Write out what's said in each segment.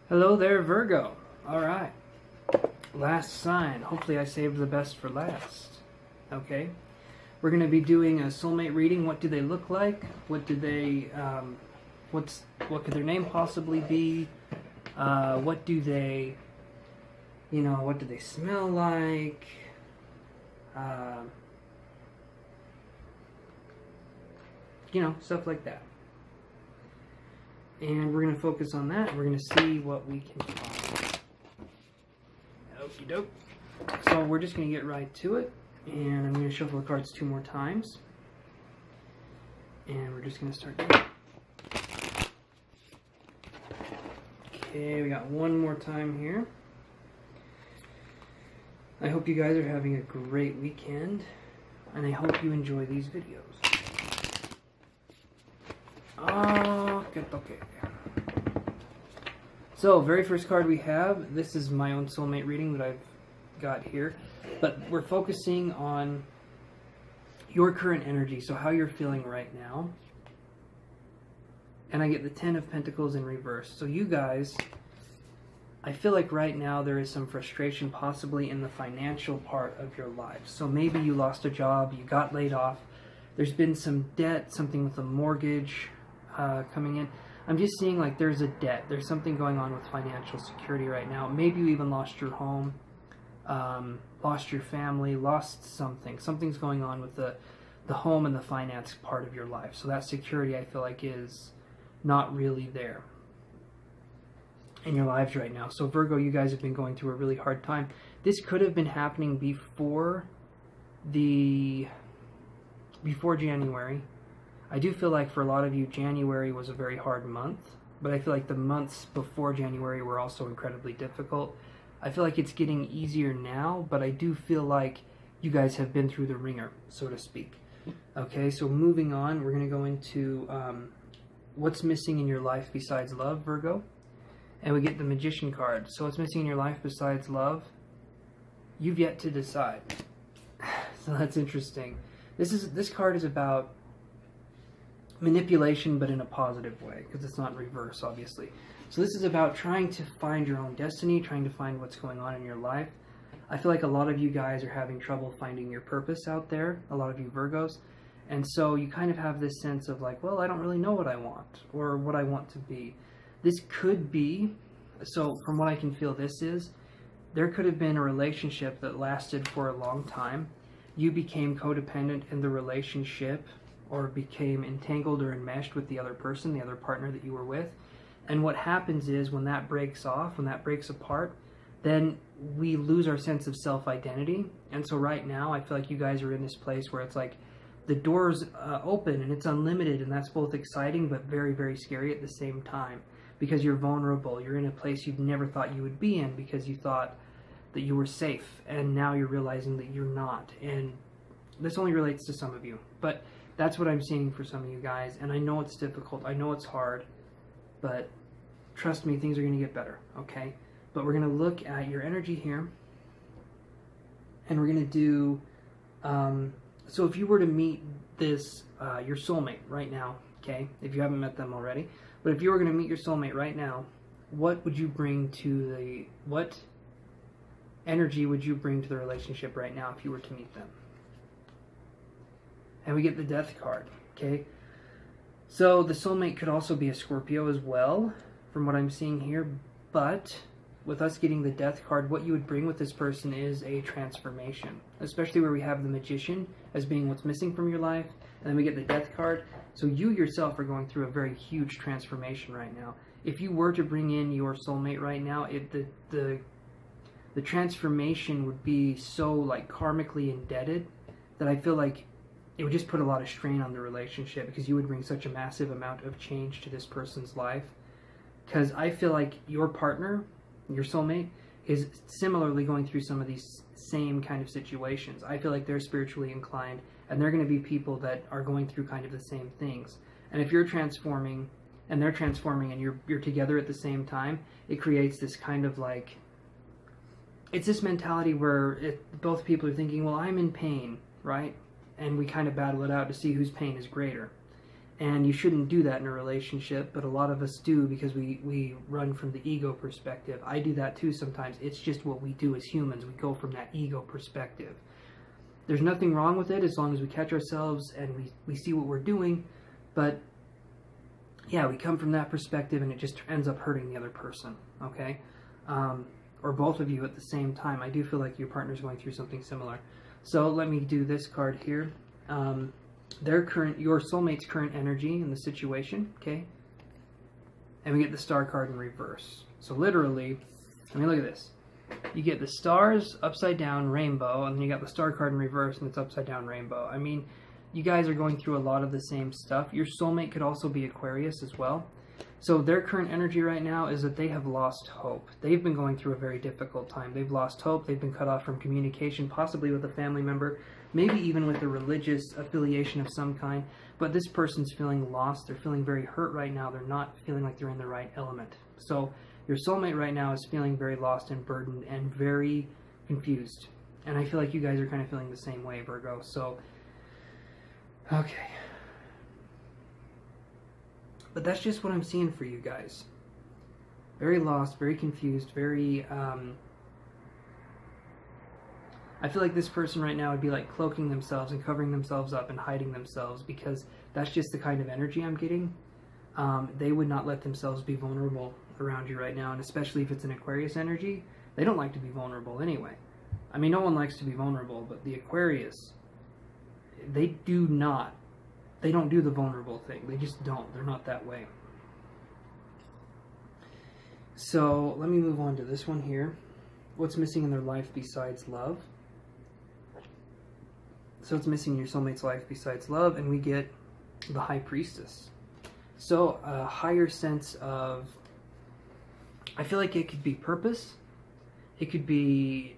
Hello there, Virgo. All right. Last sign. Hopefully I saved the best for last. Okay. We're going to be doing a soulmate reading. What do they look like? What do they, what could their name possibly be? What do they, what do they smell like? Stuff like that. And we're going to focus on that. We're going to see what we can find. Okie doke. So we're just going to get right to it. And I'm going to shuffle the cards 2 more times. And we're just going to start doing it. Okay, we got one more time here. I hope you guys are having a great weekend. And I hope you enjoy these videos. Okay. So, very first card we have, this is my own soulmate reading that I've got here, but we're focusing on your current energy, so how you're feeling right now. And I get the 10 of Pentacles in reverse. So you guys, I feel like right now there is some frustration possibly in the financial part of your life. So maybe you lost a job, you got laid off, there's been some debt, something with a mortgage coming in. I'm just seeing like there's a debt. There's something going on with financial security right now. Maybe you even lost your home, lost your family, lost something. Something's going on with the home and the finance part of your life. So that security I feel like is not really there in your lives right now. So Virgo, you guys have been going through a really hard time. This could have been happening before January. I do feel like for a lot of you, January was a very hard month, but I feel like the months before January were also incredibly difficult. I feel like it's getting easier now, but I do feel like you guys have been through the ringer, so to speak. Okay, so moving on, we're going to go into what's missing in your life besides love, Virgo. And we get the Magician card. So what's missing in your life besides love? You've yet to decide. So that's interesting. This card is about manipulation, but in a positive way, because it's not reverse, obviously. So this is about trying to find your own destiny, trying to find what's going on in your life. I feel like a lot of you guys are having trouble finding your purpose out there, a lot of you Virgos, and so you kind of have this sense of like, well, I don't really know what I want, or what I want to be. This could be, so from what I can feel there could have been a relationship that lasted for a long time. You became codependent in the relationship, or became entangled or enmeshed with the other person, the other partner that you were with. And what happens is when that breaks off, when that breaks apart, then we lose our sense of self-identity. And so right now, I feel like you guys are in this place where it's like the door's open and it's unlimited, and that's both exciting but very, very scary at the same time, because you're vulnerable. You're in a place you've never thought you would be in because you thought that you were safe, and now you're realizing that you're not. And this only relates to some of you, but that's what I'm seeing for some of you guys, and I know it's difficult, I know it's hard, but trust me, things are going to get better, okay? But we're going to look at your energy here, and we're going to do, so if you were to meet this, your soulmate right now, okay, if you haven't met them already, but if you were going to meet your soulmate right now, what would you bring to what energy would you bring to the relationship right now if you were to meet them? And we get the Death card, okay? So the soulmate could also be a Scorpio as well, from what I'm seeing here. But with us getting the Death card, what you would bring with this person is a transformation. Especially where we have the Magician as being what's missing from your life. And then we get the Death card. So you yourself are going through a very huge transformation right now. If you were to bring in your soulmate right now, the transformation would be so like karmically indebted that I feel like it would just put a lot of strain on the relationship, because you would bring such a massive amount of change to this person's life. Because I feel like your partner, your soulmate, is similarly going through some of these same kind of situations. I feel like they're spiritually inclined, and they're going to be people that are going through kind of the same things. And if you're transforming, and they're transforming, and you're together at the same time, it creates this kind of like, it's this mentality where both people are thinking, well, I'm in pain, right? And we kind of battle it out to see whose pain is greater. And you shouldn't do that in a relationship, but a lot of us do because we run from the ego perspective. I do that too sometimes. It's just what we do as humans. We go from that ego perspective. There's nothing wrong with it as long as we catch ourselves and we see what we're doing. But yeah, we come from that perspective and it just ends up hurting the other person, okay? Or both of you at the same time. I do feel like your partner's going through something similar. So let me do this card here. Your soulmate's current energy in the situation, okay? And we get the star card in reverse. So literally, I mean, look at this. You get the stars upside down, rainbow, and then you got the star card in reverse and it's upside down, rainbow. I mean, you guys are going through a lot of the same stuff. Your soulmate could also be Aquarius as well. So their current energy right now is that they have lost hope. They've been going through a very difficult time. They've lost hope. They've been cut off from communication, possibly with a family member, maybe even with a religious affiliation of some kind. But this person's feeling lost. They're feeling very hurt right now. They're not feeling like they're in the right element. So your soulmate right now is feeling very lost and burdened and very confused. And I feel like you guys are kind of feeling the same way, Virgo. So, okay. But that's just what I'm seeing for you guys. Very lost, very confused, very, I feel like this person right now would be like cloaking themselves and covering themselves up and hiding themselves because that's just the kind of energy I'm getting. They would not let themselves be vulnerable around you right now, and especially if it's an Aquarius energy, they don't like to be vulnerable anyway. I mean, no one likes to be vulnerable, but the Aquarius, they don't do the vulnerable thing. They just don't. They're not that way. So let me move on to this one here. What's missing in their life besides love? So what's missing in your soulmate's life besides love? And we get the High Priestess. So a higher sense of, I feel like it could be purpose. It could be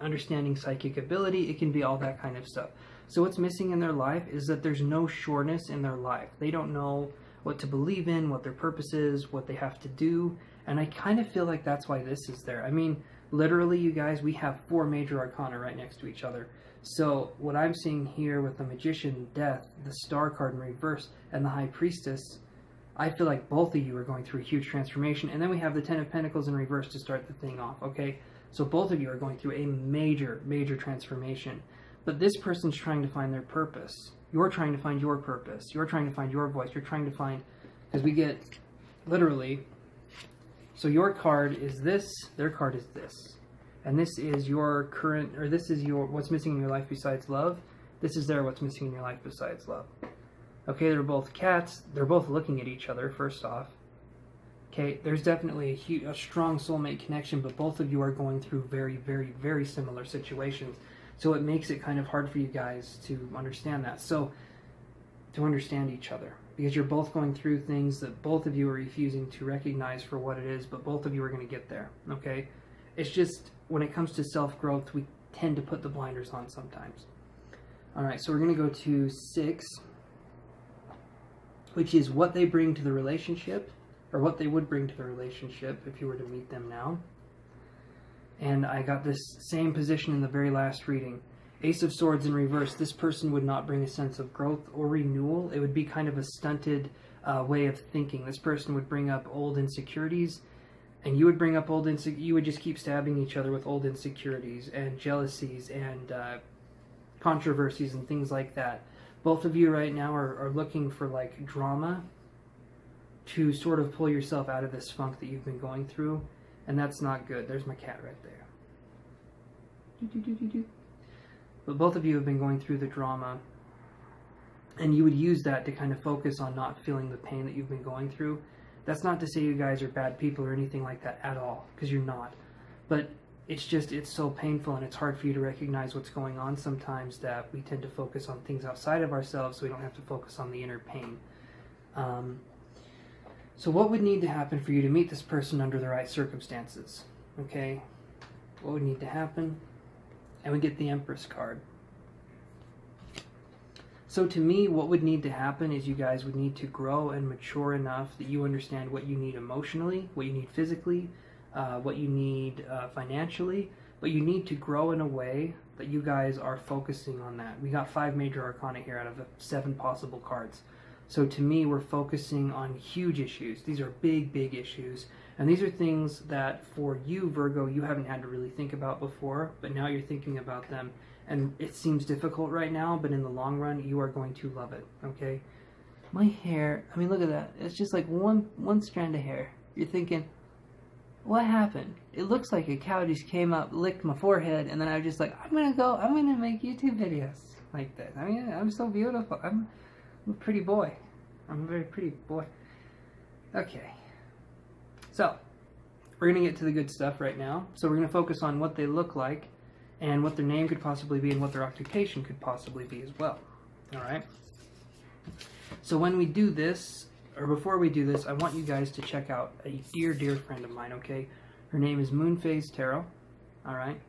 understanding psychic ability. It can be all that kind of stuff. So what's missing in their life is that there's no sureness in their life. They don't know what to believe in, what their purpose is, what they have to do. And I kind of feel like that's why this is there. I mean, literally, you guys, we have 4 major arcana right next to each other. So what I'm seeing here with the Magician, Death, the Star card in reverse, and the High Priestess, I feel like both of you are going through a huge transformation. And then we have the 10 of Pentacles in reverse to start the thing off, okay? So both of you are going through a major, major transformation. But this person's trying to find their purpose. You're trying to find your purpose. You're trying to find your voice. You're trying to find, because we get, literally, so your card is this, their card is this. And this is your current, or this is your, what's missing in your life besides love. This is their what's missing in your life besides love. Okay, they're both cats. They're both looking at each other, first off. Okay, there's definitely a strong soulmate connection, but both of you are going through very, very, very similar situations. So it makes it kind of hard for you guys to understand that. So, to understand each other. Because you're both going through things that both of you are refusing to recognize for what it is, but both of you are going to get there, okay? It's just, when it comes to self-growth, we tend to put the blinders on sometimes. Alright, so we're going to go to 6, which is what they bring to the relationship, or what they would bring to the relationship if you were to meet them now. And I got this same position in the very last reading. Ace of Swords in reverse. This person would not bring a sense of growth or renewal. It would be kind of a stunted way of thinking. This person would bring up old insecurities, and you would bring up old insecurities. You would just keep stabbing each other with old insecurities and jealousies and controversies and things like that. Both of you right now are looking for like drama to sort of pull yourself out of this funk that you've been going through. And that's not good. There's my cat right there. But both of you have been going through the drama. And you would use that to kind of focus on not feeling the pain that you've been going through. That's not to say you guys are bad people or anything like that at all. Because you're not. But it's just, it's so painful and it's hard for you to recognize what's going on sometimes that we tend to focus on things outside of ourselves so we don't have to focus on the inner pain. So what would need to happen for you to meet this person under the right circumstances? Okay, what would need to happen? And we get the Empress card. So to me, what would need to happen is you guys would need to grow and mature enough that you understand what you need emotionally, what you need physically, what you need financially, but you need to grow in a way that you guys are focusing on that. We got 5 major arcana here out of the 7 possible cards. So to me, we're focusing on huge issues. These are big, big issues. And these are things that for you, Virgo, you haven't had to really think about before, but now you're thinking about them. And it seems difficult right now, but in the long run, you are going to love it, okay? My hair, I mean, look at that. It's just like one strand of hair. You're thinking, what happened? It looks like a cow just came up, licked my forehead, and then I was just like, I'm gonna make YouTube videos like this. I mean, I'm so beautiful. I'm a pretty boy. I'm a very pretty boy. Okay. So, we're going to get to the good stuff right now. So we're going to focus on what they look like and what their name could possibly be and what their occupation could possibly be as well. Alright? So when we do this, or before we do this, I want you guys to check out a dear, dear friend of mine, okay? Her name is Moonphase Tarot. Alright?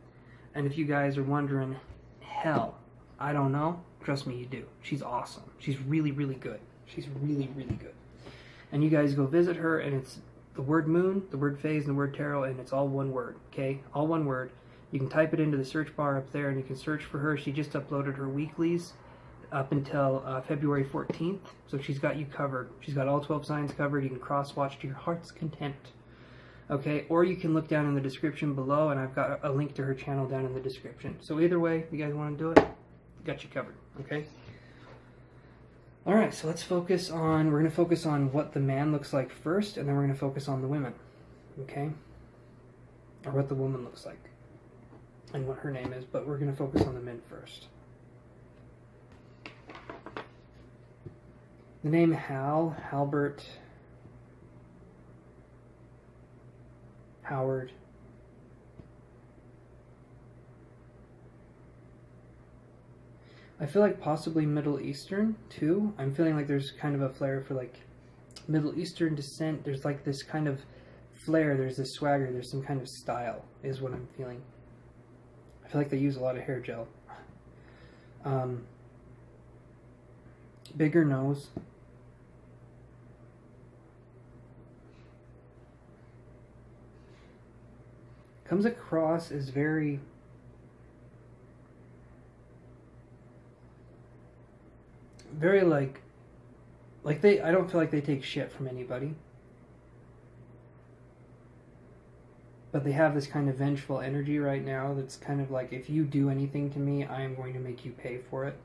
And if you guys are wondering, hell, I don't know, trust me, you do. She's awesome. She's really, really good. She's really, really good. And you guys go visit her, and it's the word moon, the word phase, and the word tarot, and it's all one word, okay? All one word. You can type it into the search bar up there, and you can search for her. She just uploaded her weeklies up until February 14th, so she's got you covered. She's got all 12 signs covered. You can cross-watch to your heart's content, okay? Or you can look down in the description below, and I've got a link to her channel down in the description. So either way, you guys want to do it, got you covered, okay? Alright, so let's focus on, we're going to focus on what the man looks like first, and then we're going to focus on the women, okay? Or what the woman looks like, and what her name is, but we're going to focus on the men first. The name Hal, Halbert, Howard, I feel like possibly Middle Eastern, too. I'm feeling like there's kind of a flair for, like, Middle Eastern descent. There's, like, this kind of flair. There's this swagger. There's some kind of style, is what I'm feeling. I feel like they use a lot of hair gel. Bigger nose. Comes across as very... very like I don't feel like they take shit from anybody, but they have this kind of vengeful energy right now that's kind of like, if you do anything to me, I am going to make you pay for it,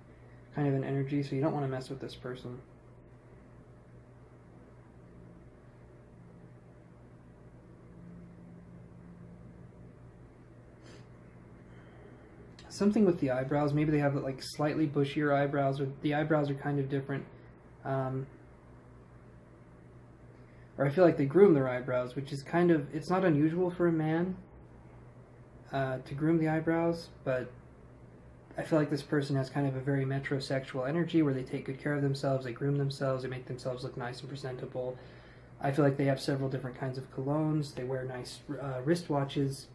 kind of an energy. So you don't want to mess with this person. Something with the eyebrows. Maybe they have like slightly bushier eyebrows, or the eyebrows are kind of different. Or I feel like they groom their eyebrows, which is kind of, it's not unusual for a man to groom the eyebrows, but I feel like this person has kind of a very metrosexual energy where they take good care of themselves, they groom themselves, they make themselves look nice and presentable. I feel like they have several different kinds of colognes, they wear nice wristwatches,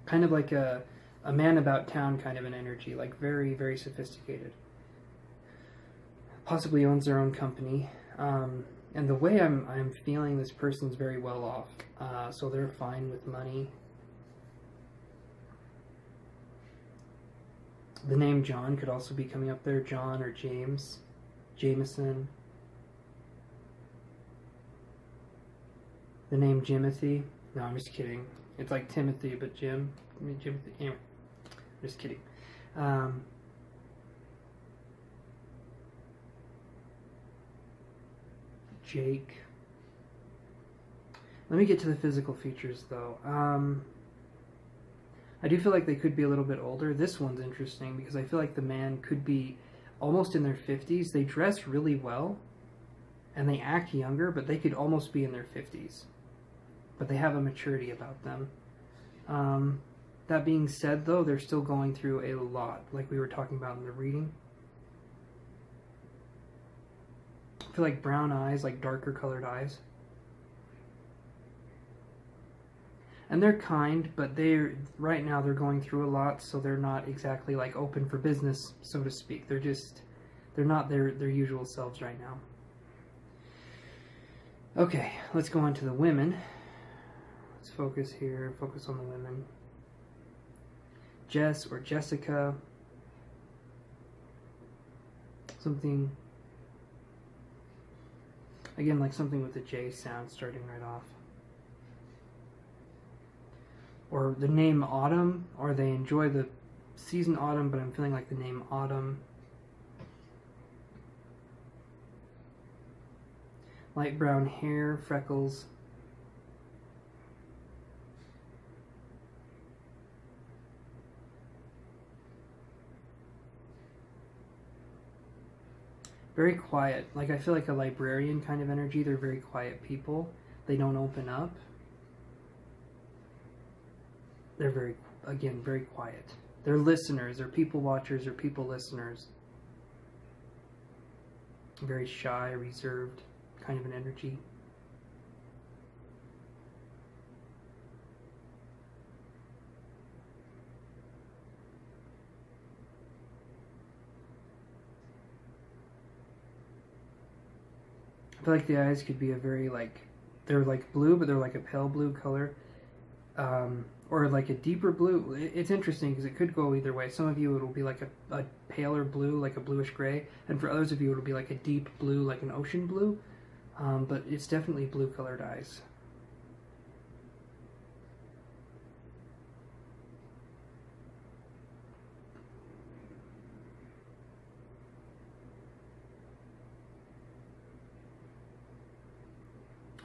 kind of like a man about town kind of an energy, like very, very sophisticated. Possibly owns their own company. And the way I'm feeling, this person's very well off. So they're fine with money. The name John could also be coming up there. John or James. Jameson. The name Jimothy. No, I'm just kidding. It's like Timothy, but Jim. I mean, Jimothy. Anyway. Just kidding. Jake. Let me get to the physical features, though. I do feel like they could be a little bit older. This one's interesting because I feel like the man could be almost in their 50s. They dress really well, and they act younger, but they could almost be in their 50s. But they have a maturity about them. That being said, though, they're still going through a lot, like we were talking about in the reading. I feel like brown eyes, like darker colored eyes. And they're kind, but right now they're going through a lot, so they're not exactly like open for business, so to speak. They're not their usual selves right now. Okay, let's go on to the women. Let's focus here, focus on the women. Jess or Jessica. Something, again, like something with a J sound starting right off. Or the name Autumn, or they enjoy the season Autumn, but I'm feeling like the name Autumn. Light brown hair, freckles. Very quiet. Like, I feel like a librarian kind of energy. They're very quiet people. They don't open up. They're very, again, very quiet. They're listeners. They're people watchers or people listeners. Very shy, reserved kind of an energy. I feel like the eyes could be a very, like, they're like blue, but they're like a pale blue color. Or like a deeper blue. It's interesting because it could go either way. Some of you it'll be like a paler blue, like a bluish gray. And for others of you it'll be like a deep blue, like an ocean blue. But it's definitely blue colored eyes.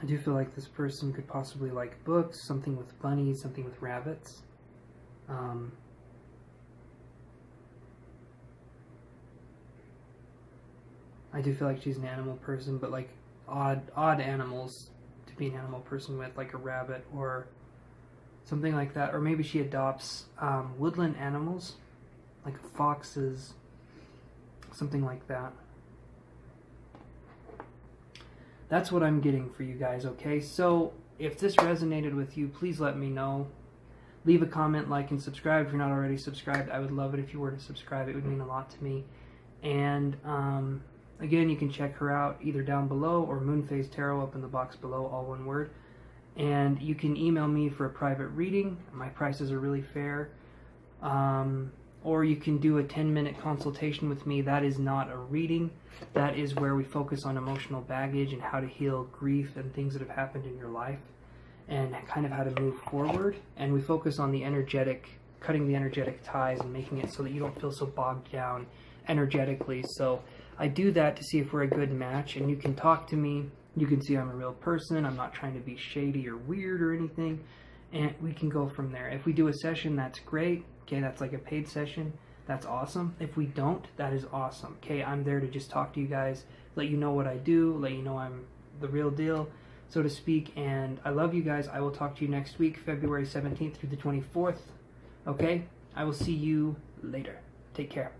I do feel like this person could possibly like books, something with bunnies, something with rabbits. I do feel like she's an animal person, but like odd animals to be an animal person with, like a rabbit or something like that. Or maybe she adopts woodland animals, like foxes, something like that. That's what I'm getting for you guys, okay? So, if this resonated with you, please let me know. Leave a comment, like, and subscribe if you're not already subscribed. I would love it if you were to subscribe. It would mean a lot to me. And, again, you can check her out either down below or Moonphase Tarot up in the box below, all one word. And you can email me for a private reading. My prices are really fair. Or you can do a 10-minute consultation with me. That is not a reading. That is where we focus on emotional baggage and how to heal grief and things that have happened in your life and kind of how to move forward. And we focus on the energetic, cutting the energetic ties and making it so that you don't feel so bogged down energetically. So I do that to see if we're a good match, and you can talk to me. You can see I'm a real person. I'm not trying to be shady or weird or anything. And we can go from there. If we do a session, that's great. Okay, that's like a paid session. That's awesome. If we don't, that is awesome. Okay, I'm there to just talk to you guys, let you know what I do, let you know I'm the real deal, so to speak. And I love you guys. I will talk to you next week, February 17th through the 24th. Okay, I will see you later. Take care.